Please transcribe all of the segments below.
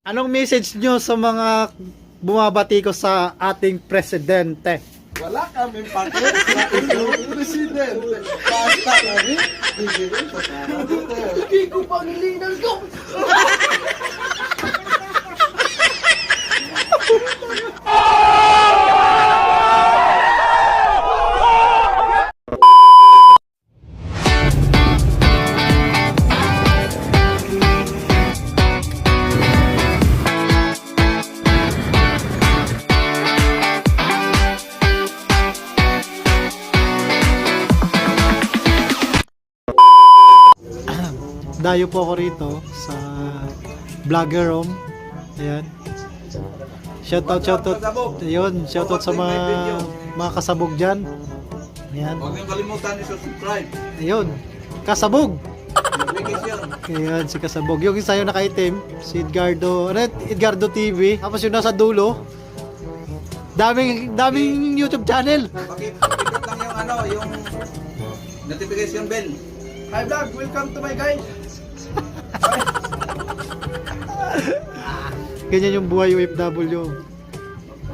Anong message nyo sa mga bumabati ko sa ating presidente? Wala kaming pake sa inyong presidente. Basta kami, bibigyan sa Sara Duterte. Hindi ko pangilingan ko! Dayo po ako rito sa Vlogger Room. Ayan. Shoutout. Ayun, shoutout sa mga kasabog dyan. Ayan. Huwag niyong kalimutan i-subscribe. Ayun. Kasabog! Notification. Ayan, si Kasabog. Yung isa yung nakaitim, si Edgardo, Edgardo TV. Tapos yung nasa dulo, daming YouTube channel. Pakipindot lang yung notification bell. Hi vlog, welcome to my guys! Ganyan yung buhay OFW.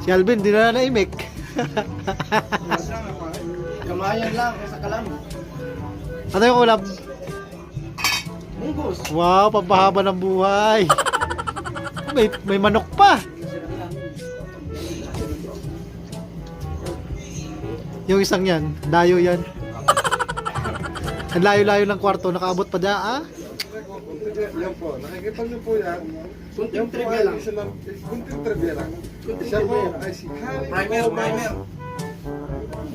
Si Alvin, di na naimik. Kamayan lang, kaysa kalam. Ano yung ulam? Munggos! Wow, pampahaba ng buhay. May manok pa. Yung isang yan, dayo yan. Ang layo-layo ng kwarto, nakaabot pa dyan, ah? Yan po, nakikita niyo po yan. Kunting Yan po trivia ay lang. isa lang, kunting trivia lang. Siya po ay si Harry Primer.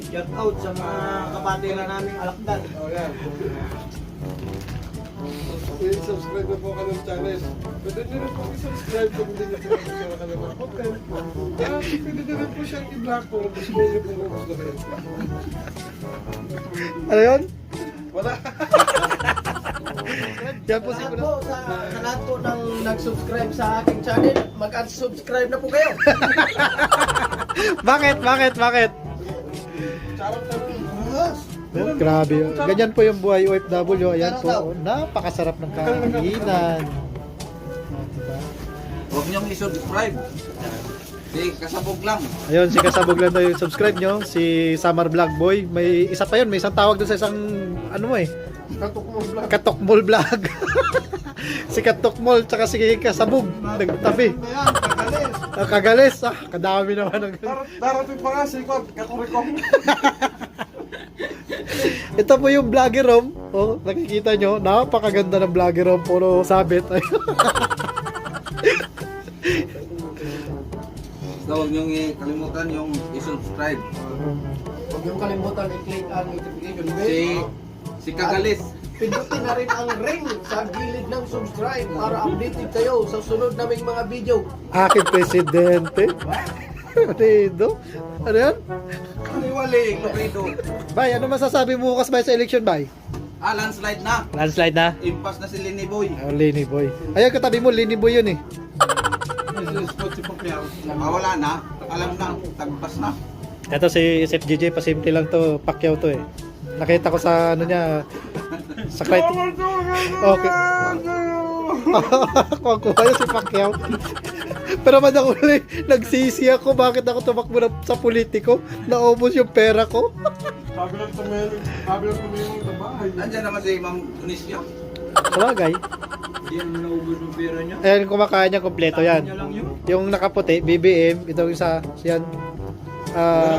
Shout out sa mga kapatid na naming alakdan. Oh, yan. Please subscribe na po ka ng channel. Pwede nyo rin po i-subscribe kung hindi nyo po nakikita ka ng mga content. Pwede nyo rin po siyang i-block kung gusto nyo po gustuhin. Ano yun? Wala. Yan po Lahat po, sa lahat po ng nag-subscribe sa aking channel, mag-unsubscribe na po kayo. Bakit? Oh, grabe. Ganyan po yung buhay OFW. Ayan po. Napakasarap ng kainan. Diba? Huwag niyong i-subscribe. Si Kasabog lang. Ayun, si Kasabog lang daw yung subscribe nyo. Si Summer Vlog Boy. May isa pa yun. May isang tawag doon sa isang ano mo eh. Katokmol Vlog. Si Katokmol tsaka si Kasabog. Nagtabi. Kagalis. Kadami naman ng... Darating pa nga si Kakurikong. Ito po yung Vlogger Room. Oh, nakikita nyo. Napakaganda ng Vlogger Room. Puro sabit. So, huwag niyong kalimutan yung i-subscribe. Huwag niyong kalimutan i-click ang notification bell. Si Kagalis. Pindutin na rin ang ring sa gilid ng subscribe para updated kayo sa sunod naming mga video. Aking presidente. Rido. Ano yan? Kaliwaling, Loredo. Bay, ano masasabi mo bukas bay sa election bay? Landslide na. Landslide na. Impas na si Lenny Boy. Oh, Lini Boy. Ayun, katabi mo, Lini Boy yun eh. Wala na. Alam na. Tagpas na. Ito si SFGJ, pasimple lang to, Pacquiao to eh. Nakita ko sa ano niya, sa criteria. Okay. Kuha yun si Pacquiao. Pero madakuli, nagsisi ako bakit ako tumakbo sa politiko. Naubos yung pera ko. Sabi lang tumingin ng bahay. Nandiyan naman si Ma'am Tunisio. Sabagay. Hindi naman naubos ng pera niya. Ayan, kumakain niya kompleto yan. Yung nakaputi, BBM, ito yung isa, yan.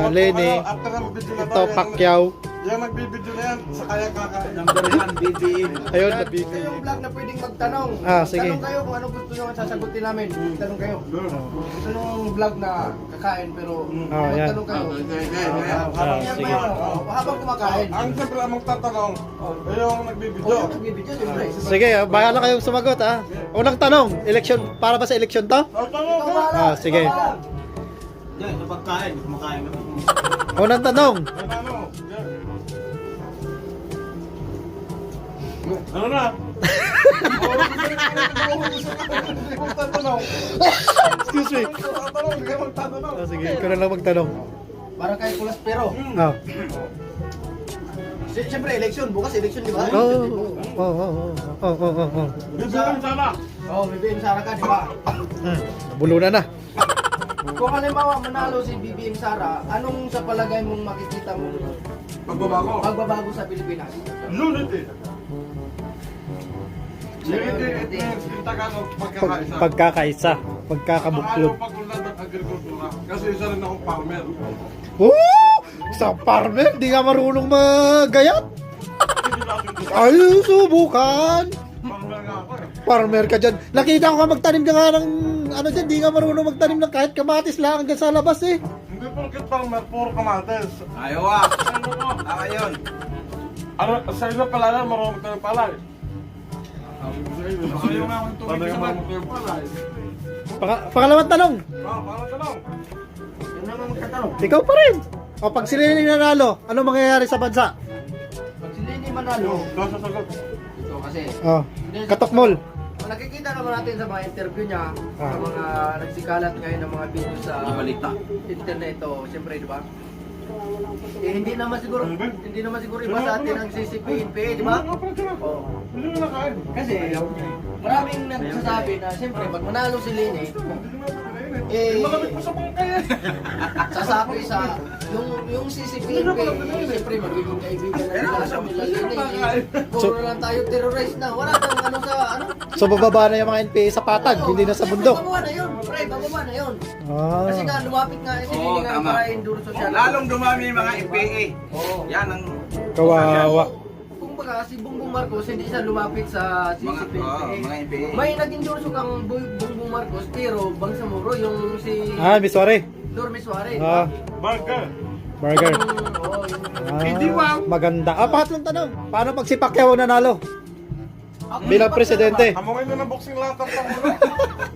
Lenny, After ng video na ito Pacquiao. Yung nagbibideo na yan, sa kaya kakain. Number 1, BBM. Ayun, Ito nabigay. yung vlog na pwedeng magtanong. Ah, sige. Tanong kayo kung ano gusto nyo sasagutin namin. Tanong kayo. Ito yung vlog na kakain pero Ah, yan. magtanong kayo. Ah, sige. Habang kumakain. Ang siyempre ang magtatanong, yung nagbibideo. Yung nagbibideo, siyempre. Sige, bahala kayong sumagot ha. Unang tanong, election, para ba sa election to? Ah, sige. Yan, yung pagkain, kumakain naman. Unang tanong, Ano na? excuse me. Sige, ikaw na lang magtanong. Para kay Kulas Pero. Ah, Siyempre, election. Bukas election, di ba? Oo. BBM Sara. Oo, BBM Sara ka, di ba? Bulunan na. Kung halimbawa manalo si BBM Sara, anong sa palagay mong makikita mong magbabago sa Pilipinas? Unity. Unity, yung Tagalog, pagkakaisa. Pagkakaisa. Pagkakabuklod. Ayaw pag-unlad ng agrikultura. Kasi isa rin akong farmer. Sa farmer, di nga marunong magayat. Ay, subukan. Farmer nga ako eh. Farmer ka dyan. Nakita ko ka magtanim ka nga ng ano dyan, di nga marunong magtanim ng kahit kamatis lang hanggang sa labas eh. Hindi porkit farmer, puro kamates. Ayaw ah. Tama yun. Ano, sa ilo pala na, marunong tayo pala eh. Ayaw nga akong tubig sa marunong tayo pala eh. Pangalawang tanong, Parang tanong. Yun naman magtatanong. ikaw pa rin. O pag sila yung nanalo, ano mangyayari sa bansa? Pag sila hindi manalo, Sasagot. ito kasi, Oh, katokmol. nakikita naman natin sa mga interview niya, sa Ah. mga nagsikalat ngayon ng mga video sa Balita. internet, siyempre, di ba? Eh, hindi naman siguro iba sa atin ang CCP-NPA, di ba? Oo. Hindi mo nakain. Kasi, maraming nagsasabi na, siyempre, pag manalo si Lene, eh, Malamig mo sa bangkay eh. sasabi sa, yung CCP-NPA, siyempre, magiging kaibigan na nila sa nila Lene. Puro lang tayo terrorist na, wala kang ano sa, ano? So bababa na yung mga NPA sa patag, hindi na sa bundok. Bababa na yun, pre, bababa na yun. Kasi Ah. nga, lumapit nga, si Lene nga tama. para enduro social. Lalong dumami yung mga MPA. Oo. Yan ang Kawawa. Kumbaga, si Bongbong Marcos, hindi siya lumapit sa CCP-NPA. mga MPA. May naging endorso kang Bongbong Marcos, pero Bangsamoro, yung si Miss Wari. Dorme Suarez. Ah, Burger. burger. Oo, Ah, maganda. Pangatlong tanong. Paano pag si Pacquiao nanalo? Bilang presidente. Hamungin na ng boxing lahat ang pangulo.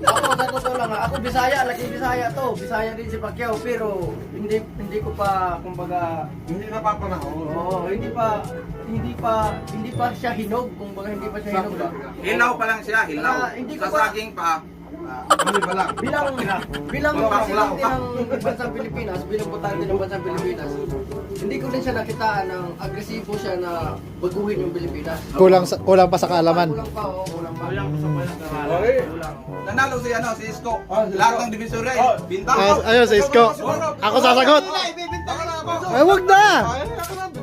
Ako, sa totoo lang, ako Bisaya, laki Bisaya to. Bisaya din si Pacquiao, pero hindi ko pa, kumbaga, Hindi napapanahon. hindi pa siya hinog, kumbaga hindi pa siya hinog ba? Hilaw pa lang siya, hilaw. Hindi ko Sa pa- saging pa. Bilang presidente ng bansang Pilipinas, bilang botante ng bansang Pilipinas, hindi ko din siya nakitaan ng agresibo siya na baguhin yung Pilipinas. Kulang pa sa kaalaman. Kulang pa, kulang pa. Okay. Kulang. Nanalo si si Isko. Ah, si Isko. Lahat ng divisoria, Oh. bintang. Ayun sa Isko. Ako sasagot. Ay, wag na.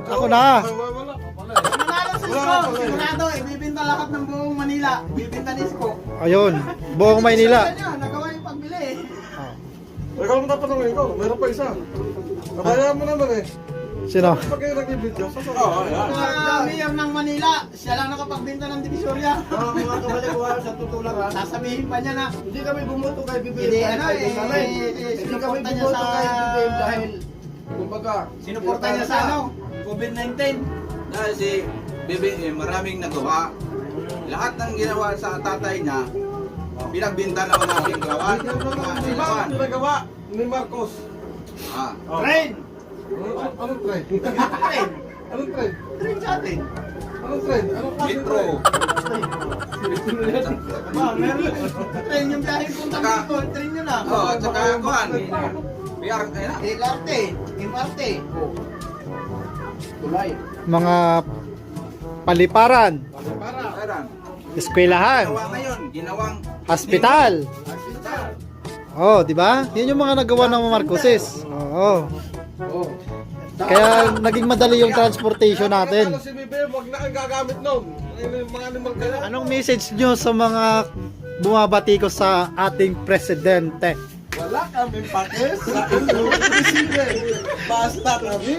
Ako na. Wala. Manalo sa Isko, sigurado, ibibinta lahat ng buong Manila. Ibibinta ni Isko. Ayun, buong Maynila. Niya, nagawa yung pagbili eh. Ikaw ang tatanungin ko. Meron pa isa. Kabayaan mo naman eh. Sino? Pag kayo nag-video, sasagot. Oo, yan. Mayor ng Manila, siya lang nakapagbinta ng Divisoria. Mga kabalikuhan sa tutulak ha. Sasabihin pa niya na, Hindi kami bumoto kay BBM Hindi, dahil ano, kaibigan namin. Hindi kami sinuporta niya bumoto sa- kay BBM dahil kumbaga sinuporta niya sa ano, COVID-19. Dahil si BBM maraming nagawa. Lahat ng ginawa sa tatay niya, pinagbinta naman natin gawa. Mga Di ba silawan. ang ginagawa ni Marcos? Ah. Train! Anong trend? Train! Anong trend? Train sa atin. Anong trend? Anong klase Metro. Meron. Train yung biyahe puntang Saka- Bicol, train yun ah. Oh, at saka kuhan. PR kaya na. LRT, MRT. tulay. Mga paliparan, Ayan. eskwelahan, Ginawa ngayon, ginawang hospital. Oh, di ba? Yan yung mga nagawa ng mga Marcoses. Oo. Oh. Kaya naging madali yung transportation natin. Si BBM, wag na kang gagamit nun. Yung mga animal kaya. Anong message nyo sa mga bumabati ko sa ating presidente? Wala kami pakis sa inyong presidente. Basta kami.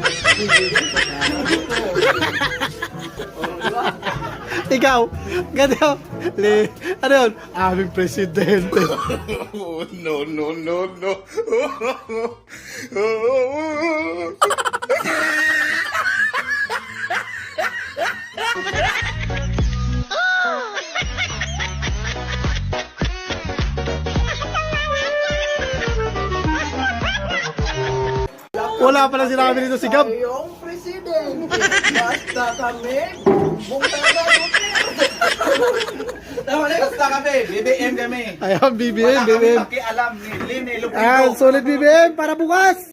Ikaw, ganito, ano yun? Aming presidente. No, no, no, no. Wala pala sinabi nito si Gab. Yung presidente, basta kami, Bungtana Basta kami, BBM kami. Ayan, BBM, Wala kami BBM. pakialam ni Lini Lupido. Ayan, solid BBM para bukas.